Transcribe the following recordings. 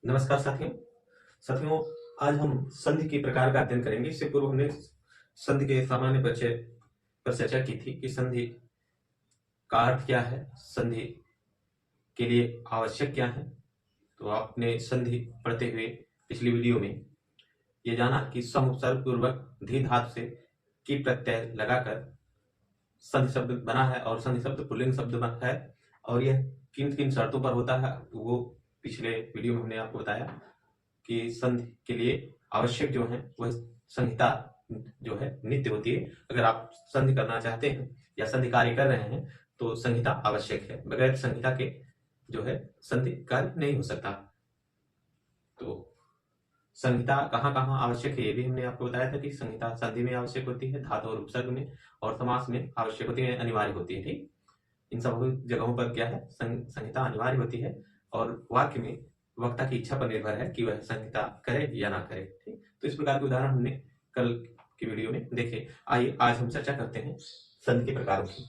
नमस्कार साथियों। साथियों, आज हम संधि के प्रकार का अध्ययन करेंगे। इससे पूर्व हमने संधि के सामान्य परिचय पर चर्चा की थी कि संधि का अर्थ क्या है, संधि के लिए आवश्यक क्या है। तो आपने संधि पढ़ते हुए पिछली वीडियो में ये जाना कि सम उपसर्ग पूर्वक धी धातु से की प्रत्यय लगाकर संधि शब्द बना है और संधि शब्द पुल्लिंग शब्द है और यह किन किन शर्तों पर होता है वो पिछले वीडियो में हमने आपको बताया कि संधि के लिए आवश्यक जो है वह संहिता जो है नित्य होती है। अगर आप संधि करना चाहते हैं या संधि कार्य कर रहे हैं तो संहिता आवश्यक है। बगैर संहिता के जो है संधि कार्य नहीं हो सकता। तो संहिता कहाँ कहाँ आवश्यक है ये भी हमने आपको बताया था कि संहिता संधि में आवश्यक होती है, धातु और उपसर्ग में, और समास में आवश्यक होती है, अनिवार्य होती है। ठीक, इन सब जगहों पर क्या है, संहिता अनिवार्य होती है और वाक्य में वक्ता की इच्छा पर निर्भर है कि वह संहिता करे या ना करे। ठीक, तो इस प्रकार के उदाहरण हमने कल की वीडियो में देखे। आइए आज हम चर्चा करते हैं संधि के प्रकारों की।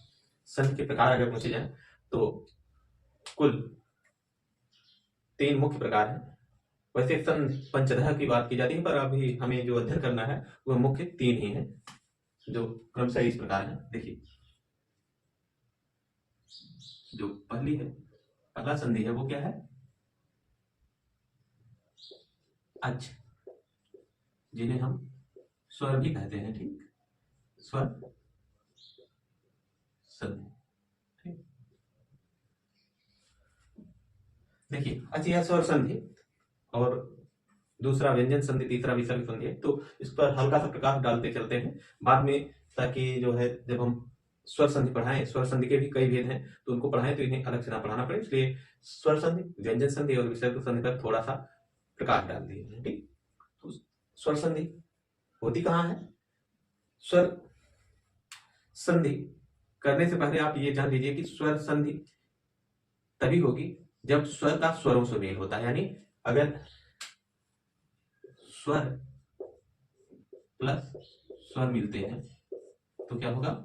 संधि के प्रकार अगर पूछे जाए तो कुल 3 मुख्य प्रकार हैं। वैसे पंचदश की बात की जाती है, पर अभी हमें जो अध्ययन करना है वह मुख्य 3 ही है, जो क्रमशः इस प्रकार है। देखिए, जो पहला संधि है वो क्या है, अच, जिन्हें हम स्वर भी कहते हैं। ठीक, स्वर संधि। ठीक, देखिए, अच या स्वर संधि और दूसरा व्यंजन संधि, तीसरा विसर्ग संधि है। तो इस पर हल्का सा प्रकाश डालते चलते हैं बाद में, ताकि जो है जब हम स्वर संधि पढ़ाएं, स्वर संधि के भी कई भेद हैं तो उनको पढ़ाएं तो इन्हें अलग से ना पढ़ाना पड़े, इसलिए स्वर संधि, व्यंजन संधि और विसर्ग संधि पर थोड़ा सा प्रकाश डाल दिए। ठीक, तो स्वर संधि होती कहाँ है। स्वर संधि करने से पहले आप ये जान लीजिए कि स्वर संधि तभी होगी जब स्वर का स्वरों से मेल होता है। यानी अगर स्वर प्लस स्वर मिलते हैं तो क्या होगा,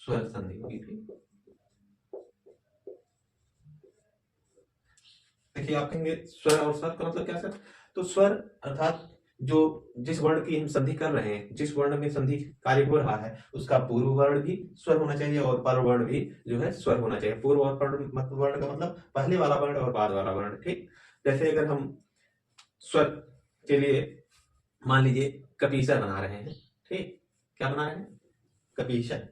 स्वर संधि होगी। देखिए, आप कहेंगे स्वर और स्वर का मतलब क्या सर। तो स्वर अर्थात जो जिस वर्ण की हम संधि कर रहे हैं, जिस वर्ण में संधि कार्य हो रहा है, उसका पूर्व वर्ण भी स्वर होना चाहिए और पर वर्ण भी जो है स्वर होना चाहिए। पूर्व और पर वर्ण का मतलब पहले वाला वर्ण और बाद वाला वर्ण। ठीक, जैसे अगर हम स्वर के लिए मान लीजिए कपीसर बना रहे हैं। ठीक, क्या बना रहे हैं, कपीसर।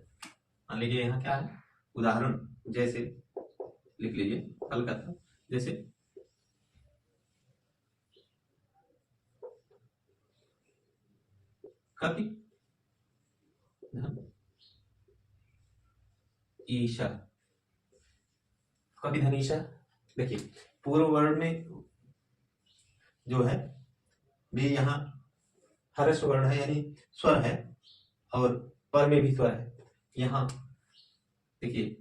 मान लीजिए यहाँ क्या है, उदाहरण जैसे लिख लीजिए हल्का था, जैसे कपि धन ईशा, कपि धन ईशा। देखिए, पूर्व वर्ण में जो है भी यहाँ हर्ष वर्ण है यानी स्वर है, और पर में भी स्वर है। यहाँ देखिए,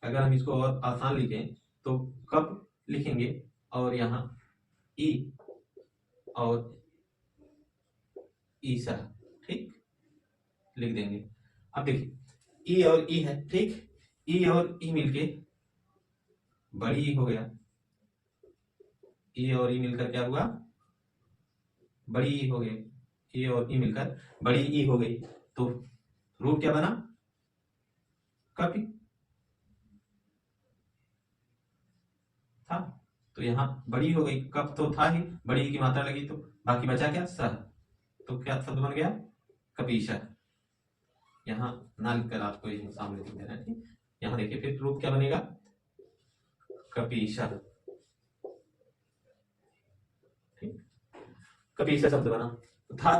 अगर हम इसको और आसान लिखें तो कप लिखेंगे और यहाँ ई और ईसा, ठीक, लिख देंगे। अब देखिए, ई और ई है। ठीक, ई और ई मिलके बड़ी ई हो गया। ई और ई मिलकर क्या हुआ, बड़ी ई हो गई। ई और ई मिलकर बड़ी ई हो गई, तो रूप क्या बना, कपि था। तो यहाँ बड़ी हो गई, कप तो था ही, बड़ी की मात्रा लगी तो बाकी बचा क्या, सह। तो क्या शब्द बन गया, कपीशा। यहाँ ना लिखकर आपको यही सामने लिख देना है। यहाँ देखिए, फिर रूप क्या बनेगा, कपीशा। ठीक, कपीशा शब्द बना था।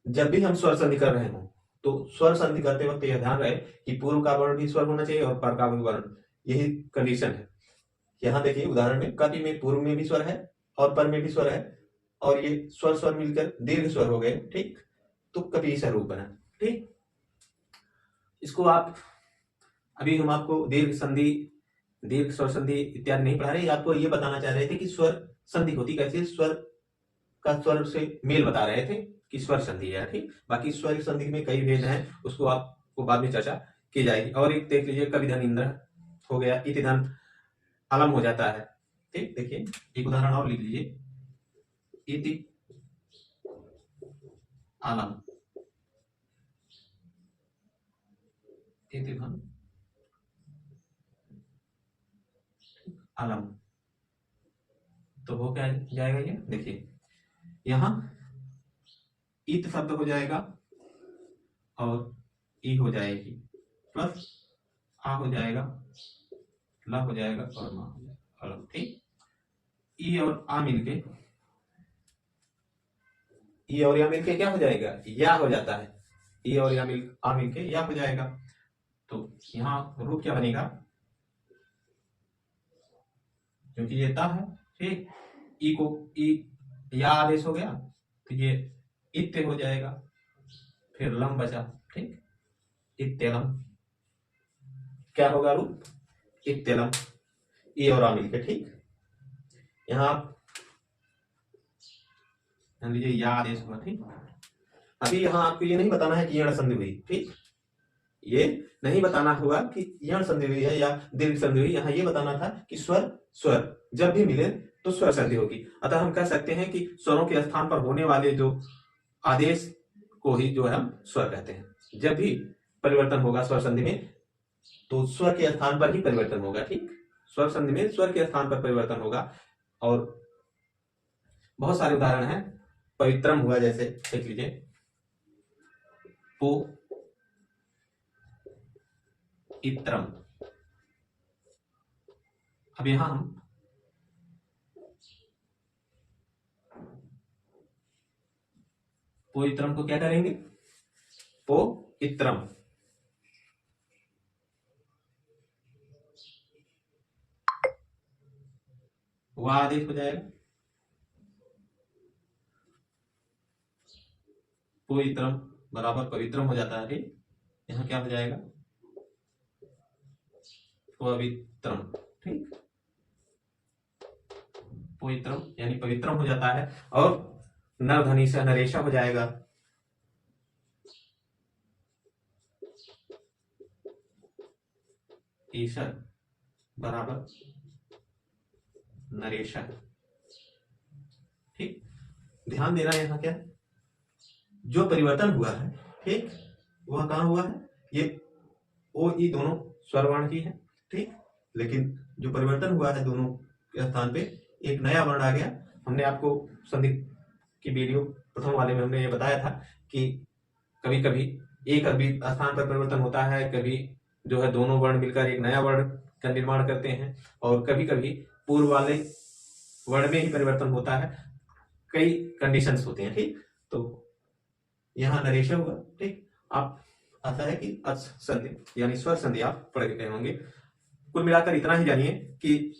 जब भी हम स्वर संधि कर रहे हो तो स्वर संधि करते वक्त यह ध्यान रहे कि पूर्व का वर्ण भी स्वर होना चाहिए और पर का भी वर्ण, यही कंडीशन है। यहाँ देखिए उदाहरण में कपि में पूर्व में भी स्वर है और पर में भी स्वर है, और ये स्वर स्वर मिलकर दीर्घ स्वर हो गए। ठीक, तो कपीशा रूप बना। ठीक, इसको आप, अभी हम आपको दीर्घ संधि, दीर्घ स्वर संधि इत्यादि नहीं पढ़ा रहे, आपको ये बताना चाह रहे थे कि स्वर संधि होती कैसे, स्वर का स्वर से मेल बता रहे थे कि स्वर संधि है। ठीक, बाकी स्वर संधि में कई भेद हैं, उसको आपको बाद में चर्चा की जाएगी। और एक देख लीजिए, कवि धन इंद्र हो गया, इति धन अलम हो जाता है। ठीक, देखिए एक उदाहरण और लिख लीजिए, इति आलम, इति धन आलम, तो हो क्या जाएगा ये, देखिए यहां इत शब्द हो जाएगा और ई हो जाएगी, प्लस आ हो जाएगा, ला हो जाएगा और मा हो जाएगा अलग, ठीक। ई और आ मिलके, ई और या मिलके क्या हो जाएगा, या हो जाता है, ई और या आ मिलके या हो जाएगा, तो यहाँ रूप क्या बनेगा, क्योंकि ये ता है, ठीक, ई को ई या आदेश हो गया तो ये इत्ते हो जाएगा, फिर लम बचा, ठीक, इत्तेलम, क्या होगा रूप, इत्तेलम, ई और आ मिलके, ठीक। यहाँ लीजिए या आदेश हुआ, ठीक। अभी यहाँ आपको ये नहीं बताना है कि यण संधि हुई, ठीक, ये नहीं बताना हुआ कि यण संधि हुई है या दीर्घ संधि हुई, यहाँ ये बताना था कि स्वर स्वर जब भी मिले तो स्वर संधि होगी। अतः हम कह सकते हैं कि स्वरों के स्थान पर होने वाले जो आदेश को ही जो है हम स्वर कहते हैं। जब भी परिवर्तन होगा स्वर संधि में तो स्वर के स्थान पर ही परिवर्तन होगा, ठीक, स्वर संधि में स्वर के स्थान पर परिवर्तन होगा। और बहुत सारे उदाहरण हैं, पवित्रम हुआ, जैसे देख लीजिए, पो इत्रम। अब यहां हम पो इत्रम को क्या करेंगे, पो इत्रम, वह आदेश हो जाएगा, पवित्रम बराबर पवित्रम हो जाता है, ठीक, यहाँ क्या हो जाएगा, पवित्रम, ठीक, पवित्रम यानी पवित्रम हो जाता है। और नरधनी से नरेशा हो जाएगा, ईशर बराबर नरेशा, ठीक। ध्यान देना यहाँ क्या, जो परिवर्तन हुआ है, ठीक, वह कहां हुआ है, ये ओ ई दोनों स्वरवर्ण की है, ठीक, लेकिन जो परिवर्तन हुआ है दोनों के स्थान पे एक नया वर्ण आ गया। हमने आपको संधि की वीडियो प्रथम वाले में हमने ये बताया था कि कभी कभी एक स्थान पर परिवर्तन होता है, कभी जो है दोनों वर्ण मिलकर एक नया वर्ण का निर्माण करते हैं, और कभी कभी पूर्व वाले वर्ण में ही परिवर्तन होता है, कई कंडीशंस होते हैं, ठीक। तो यहाँ नरेश हुआ, ठीक, आप आता है कि अच संधि यानी स्वर संधि आप पढ़ गए होंगे। कुल मिलाकर इतना ही जानिए कि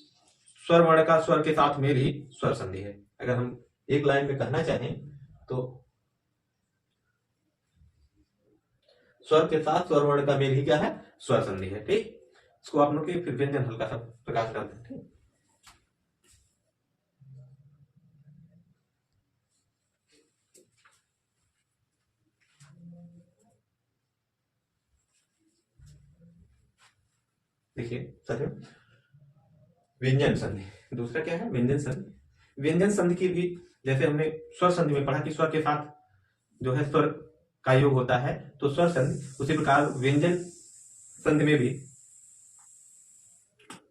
स्वर वर्ण का स्वर के साथ मेल ही स्वर संधि है। अगर हम एक लाइन में कहना चाहें तो स्वर के साथ स्वर वर्ण का मेल ही क्या है, स्वर संधि है, ठीक। इसको आप लोग के फिर व्यंजन हल्का सा प्रकाश करते हैं, ठीक। देखिए साथियों, व्यंजन संधि, दूसरा क्या है, व्यंजन संधि। व्यंजन संधि की भी जैसे हमने स्वर संधि में पढ़ा कि स्वर के साथ जो है स्वर का योग होता है, तो स्वर संधि, उसी प्रकार व्यंजन संधि में भी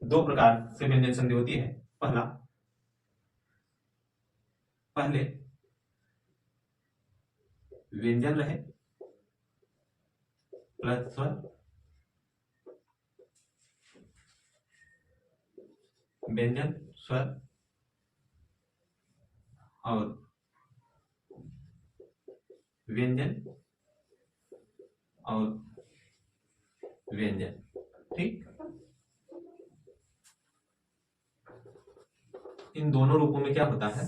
दो प्रकार से व्यंजन संधि होती है। पहले व्यंजन रहे प्लस स्वर, व्यंजन स्वर और व्यंजन और व्यंजन, ठीक। इन दोनों रूपों में क्या होता है,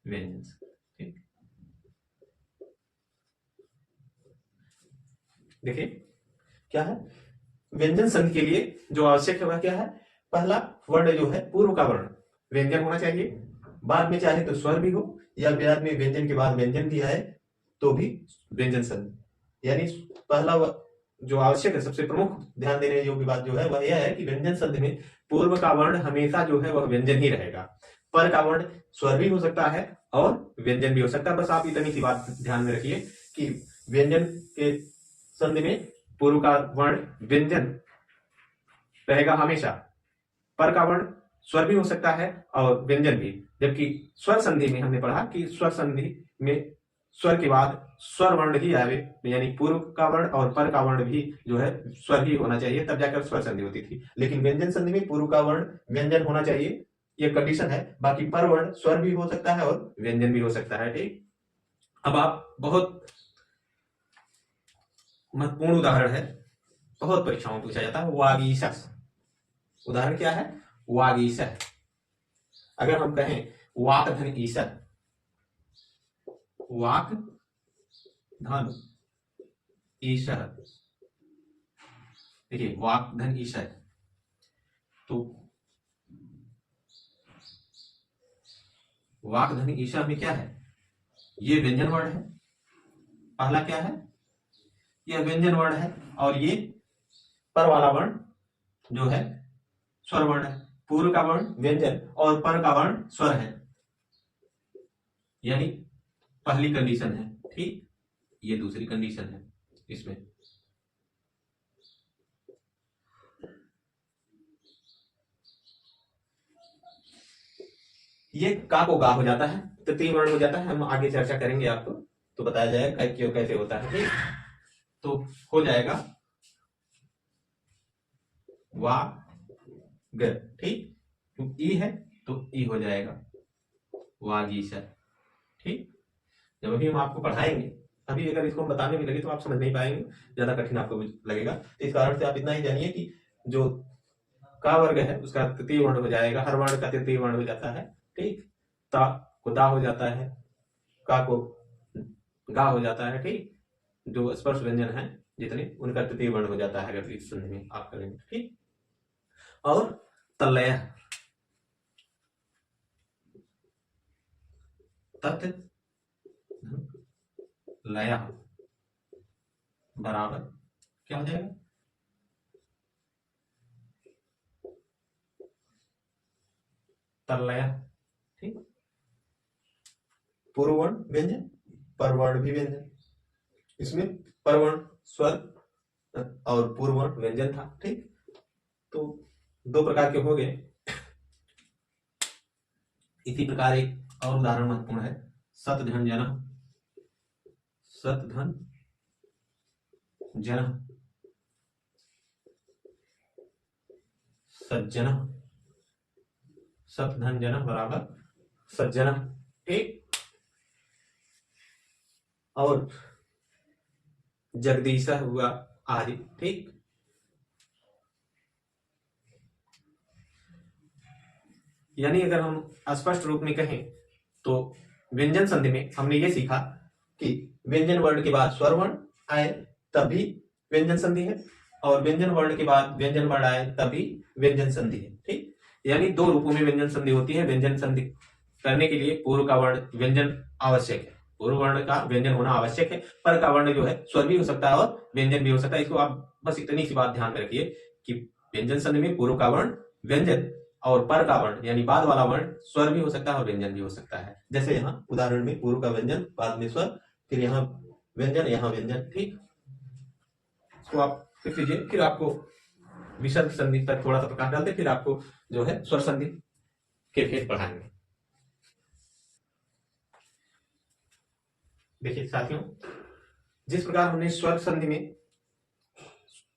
व्यंजन, ठीक। देखिए क्या है, व्यंजन संधि के लिए जो आवश्यक है वह क्या है, पहला वर्ण जो है पूर्व का वर्ण व्यंजन होना चाहिए, बाद में चाहे तो स्वर भी हो या बाद में व्यंजन के बाद व्यंजन भी आए तो भी व्यंजन संधि यानी पहला जो आवश्यक है, सबसे प्रमुख ध्यान देने योग्य बात जो है वह यह है कि व्यंजन संधि में पूर्व का वर्ण हमेशा जो है वह व्यंजन ही रहेगा। पर का वर्ण स्वर भी हो सकता है और व्यंजन भी हो सकता है। बस आप इतनी सी बात ध्यान में रखिए कि व्यंजन के संधि में पूर्व का वर्ण व्यंजन रहेगा हमेशा, पर का वर्ण स्वर भी हो सकता है और व्यंजन भी। जबकि स्वर संधि में हमने पढ़ा कि स्वर संधि में स्वर के बाद स्वर वर्ण ही आवे, यानी पूर्व का वर्ण और पर का वर्ण भी जो है स्वर ही होना चाहिए, तब जाकर स्वर संधि होती थी। लेकिन व्यंजन संधि में पूर्व का वर्ण व्यंजन होना चाहिए, ये कंडीशन है। बाकी पर वर्ण स्वर भी हो सकता है और व्यंजन भी हो सकता है। ठीक, अब आप बहुत महत्वपूर्ण उदाहरण है, बहुत परीक्षाओं में पूछा जाता है, वागीशस। उदाहरण क्या है? वागीशः। अगर हम कहें वाक धन ईशः, वाक धन ईशः, देखिए वाक धन ईशः, तो वाक धन ईशः में क्या है? ये व्यंजन वर्ण है। पहला क्या है? यह व्यंजन वर्ण है और ये पर वाला वर्ण जो है स्वर वर्ण है। पूर्व का वर्ण व्यंजन और पर का वर्ण स्वर है, यानी पहली कंडीशन है। ठीक, ये दूसरी कंडीशन है। इसमें ये का को गा हो जाता है, तृतीय वर्ण हो जाता है। हम आगे चर्चा करेंगे, आपको तो बताया जाएगा क्यों कैसे होता है। ठीक, तो हो जाएगा वा ग। ठीक, तो ई है तो ई हो जाएगा वागीशा। ठीक, जब अभी हम आपको पढ़ाएंगे, अभी अगर इसको हम बताने में लगे तो आप समझ नहीं पाएंगे, ज्यादा कठिन आपको लगेगा। तो इस कारण से आप इतना ही जानिए कि जो का वर्ग है उसका तृतीय वर्ण हो जाएगा, हर वर्ण का तृतीय वर्ण हो जाता है। ठीक, ता को दा हो जाता है, का को गा हो जाता है। ठीक, जो स्पर्श व्यंजन है जितने, उनका तृतीय वर्ण हो जाता है अगर इस संधि में आप करेंगे। ठीक, और तलय तत् लय बराबर क्या हो जाएगा? तलय। ठीक, पूर्व वर्ण व्यंजन, पर वर्ण भी व्यंजन। इसमें पर वर्ण स्वर और पूर्व वर्ण व्यंजन था। ठीक, तो दो प्रकार के हो गए। इसी प्रकार एक और उदाहरण महत्वपूर्ण है, सत धन जन। सत धन जन सज्जन, सत धन जन बराबर सज्जन। ठीक, और जगदीश हुआ आदि। ठीक, यानी अगर हम स्पष्ट रूप में कहें तो व्यंजन संधि में हमने ये सीखा कि व्यंजन वर्ण के बाद स्वर वर्ण आए तब भी व्यंजन संधि है, और व्यंजन वर्ण के बाद व्यंजन वर्ण आए तब भी व्यंजन संधि है। ठीक, यानी दो रूपों में व्यंजन संधि होती है। व्यंजन संधि करने के लिए पूर्व का वर्ण व्यंजन आवश्यक है, पूर्व वर्ण का व्यंजन होना आवश्यक है। पर का वर्ण जो है स्वर भी हो सकता है और व्यंजन भी हो सकता है। इसको आप बस इतनी सी बात ध्यान में रखिए कि व्यंजन संधि में पूर्व का वर्ण व्यंजन और पर का वर्ण यानी बाद वाला वर्ण स्वर भी हो सकता है और व्यंजन भी हो सकता है। जैसे यहाँ उदाहरण में पूर्व का व्यंजन, बाद में स्वर, फिर यहाँ व्यंजन, यहाँ व्यंजन। ठीक, तो आप फिर कीजिए, फिर आपको विसर्ग संधि पर थोड़ा सा प्रकाश डालते, फिर आपको जो है स्वर संधि के भेद पढ़ाएंगे। देखिए साथियों, जिस प्रकार हमने स्वर संधि में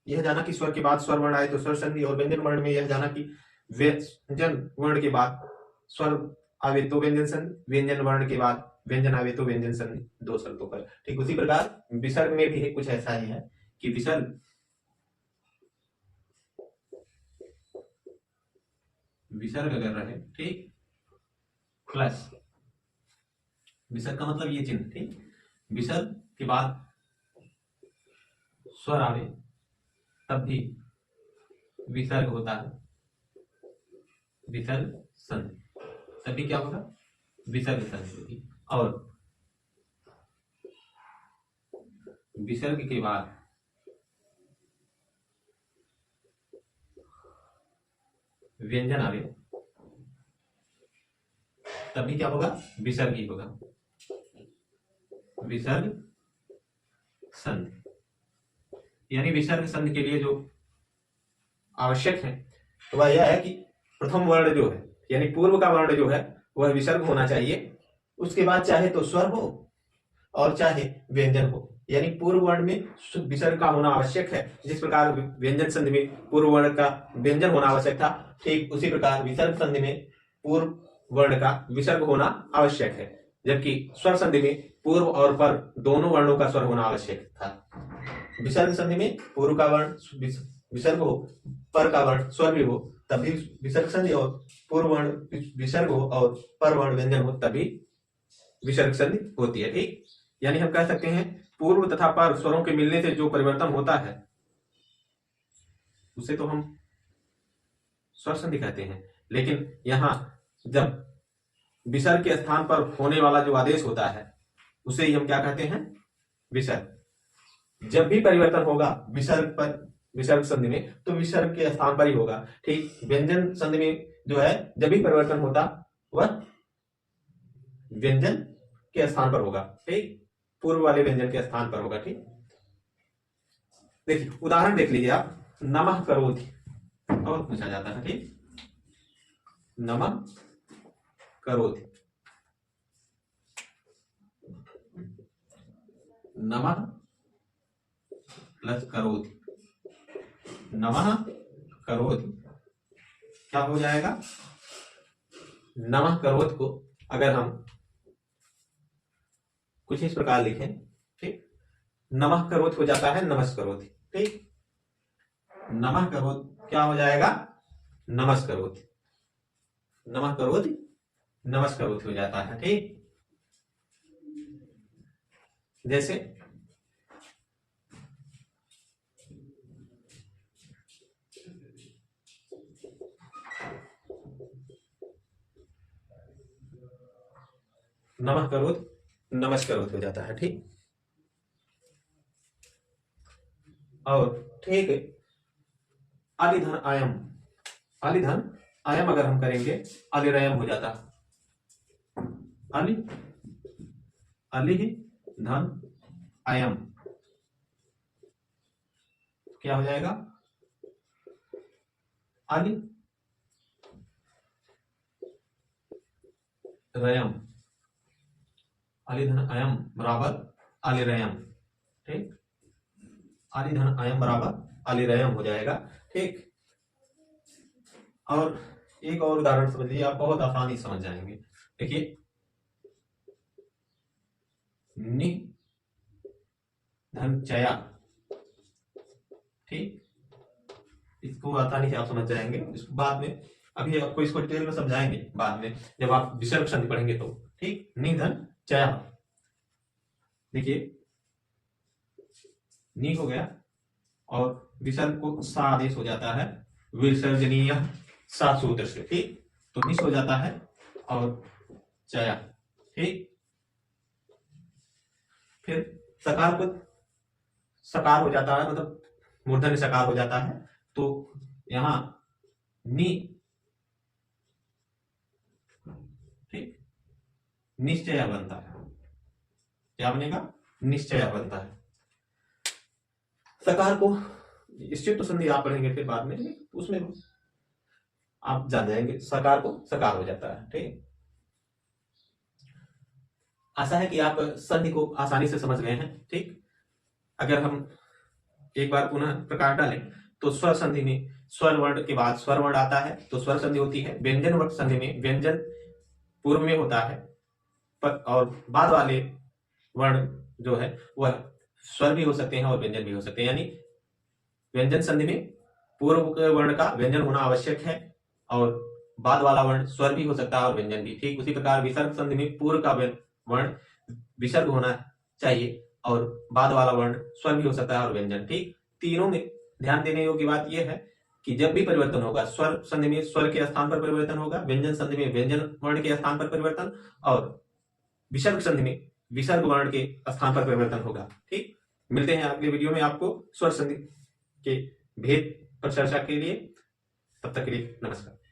यह जाना कि स्वर के बाद स्वर वर्ण आए तो स्वर संधि, और व्यंजन वर्ण में यह जाना कि व्यंजन वर्ण के बाद स्वर आवे तो व्यंजन संधि, व्यंजन वर्ण के बाद व्यंजन आवे तो व्यंजन संधि, दो शर्तों पर। ठीक, उसी प्रकार विसर्ग में भी कुछ ऐसा ही है कि विसर्ग विसर्ग अगर रहे, ठीक, प्लस विसर्ग का मतलब ये चिन्ह। ठीक, विसर्ग के बाद स्वर आवे तब भी विसर्ग होता है, विसर्ग संधि, तभी क्या होगा? विसर्ग संधि होगी। और विसर्ग के बाद व्यंजन आवे तभी क्या होगा, विसर्ग ही होगा, विसर्ग संधि। यानी विसर्ग संधि के लिए जो आवश्यक है वह यह है कि प्रथम वर्ण जो है यानी पूर्व का वर्ण जो है वह विसर्ग होना चाहिए, उसके बाद चाहे तो स्वर हो और चाहे व्यंजन हो, यानी पूर्व वर्ण में विसर्ग का होना आवश्यक है। जिस प्रकार व्यंजन संधि में पूर्व वर्ण का व्यंजन होना आवश्यक था, ठीक उसी प्रकार विसर्ग संधि में पूर्व वर्ण का विसर्ग होना आवश्यक है, जबकि स्वर संधि में पूर्व और पर दोनों वर्णों का स्वर होना आवश्यक था। विसर्ग संधि में पूर्व का वर्ण विसर्ग हो, पर का वर्ण स्वर भी हो तभी विसर्ग संधि, और पूर्व वर्ण विसर्ग हो और पर वर्ण व्यंजन हो तभी विसर्ग संधि होती है। ठीक, यानी हम कह सकते हैं पूर्व तथा पर स्वरों के मिलने से जो परिवर्तन होता है उसे तो हम स्वर संधि कहते हैं, लेकिन यहां जब विसर्ग के स्थान पर होने वाला जो आदेश होता है उसे ही हम क्या कहते हैं, विसर्ग। जब भी परिवर्तन होगा विसर्ग पर, विसर्ग संधि में, तो विसर्ग के स्थान पर ही होगा। ठीक, व्यंजन संधि में जो है जब भी परिवर्तन होता वह व्यंजन के स्थान पर होगा। ठीक, पूर्व वाले व्यंजन के स्थान पर होगा। ठीक, देखिए उदाहरण देख लीजिए आप, नमः करोति और पूछा जाता है। ठीक, नमः करोति, नमः प्लस करोति, नमः करोति क्या हो जाएगा, नमः करोति को अगर हम कुछ इस प्रकार लिखें, ठीक, नमः करोति हो जाता है नमस्करोति। ठीक, नमः करोति क्या हो जाएगा, नमस्करोति, नमः करोति नमस्करोति हो जाता है। ठीक, जैसे नमः करोति नमस्करोति हो जाता है। ठीक, और ठीक अलिधन आयम, अलिधन आयम अगर हम करेंगे अलिरयम हो जाता है, अली अलिह धन आयम क्या हो जाएगा, अली रयम, अलिधन आयम बराबर अलिरयम। ठीक, अलिधन आयम बराबर अलिरयम हो जाएगा। ठीक, और एक और उदाहरण समझ लीजिए, आप बहुत आसानी समझ जाएंगे। देखिए नि धन चया, ठीक, इसको आसानी से आप समझ जाएंगे। इसको बाद में, अभी आपको इसको डिटेल में समझाएंगे बाद में जब आप विसर्ग संधि पढ़ेंगे तो। ठीक, नि धन चया, देखिए नी हो गया और विसर्ग को सा आदेश हो जाता है, विसर्जनीय सा सूत्र से। ठीक, तो निस हो जाता है और चया। ठीक, फिर सकार को सकार हो जाता है, मतलब मूर्धन्य सकार हो जाता है, तो यहां नी, ठीक, निश्चय बनता है। क्या बनेगा, निश्चय बनता है। सकार को स्थित संधि आप पढ़ेंगे फिर बाद में, उसमें आप जान जाएंगे, सकार को सकार हो जाता है। ठीक, आशा है कि आप संधि को आसानी से समझ गए हैं। ठीक, अगर हम एक बार पुनः प्रकार डालें तो स्वर संधि में स्वर वर्ण के बाद स्वर वर्ण आता है तो स्वर संधि होती है। व्यंजन वर्ण संधि में व्यंजन पूर्व में होता है और बाद वाले वर्ण जो है वह स्वर भी हो सकते हैं और व्यंजन भी हो सकते हैं। यानी व्यंजन संधि में पूर्व के वर्ण का व्यंजन होना आवश्यक है और बाद वाला वर्ण स्वर भी हो सकता है और व्यंजन भी। ठीक उसी प्रकार विसर्ग संधि में पूर्व का वर्ण विसर्ग होना चाहिए और बाद वाला वर्ण स्वर भी हो सकता है और व्यंजन। ठीक, तीनों में ध्यान देने योग्य बात यह है कि जब भी परिवर्तन होगा, स्वर संधि में स्वर के स्थान पर परिवर्तन होगा, व्यंजन संधि में व्यंजन वर्ण के स्थान पर परिवर्तन और विसर्ग संधि में विसर्ग वर्ण के स्थान पर परिवर्तन होगा। ठीक, मिलते हैं अगले वीडियो में आपको स्वर संधि के भेद पर चर्चा के लिए। तब तक के लिए नमस्कार।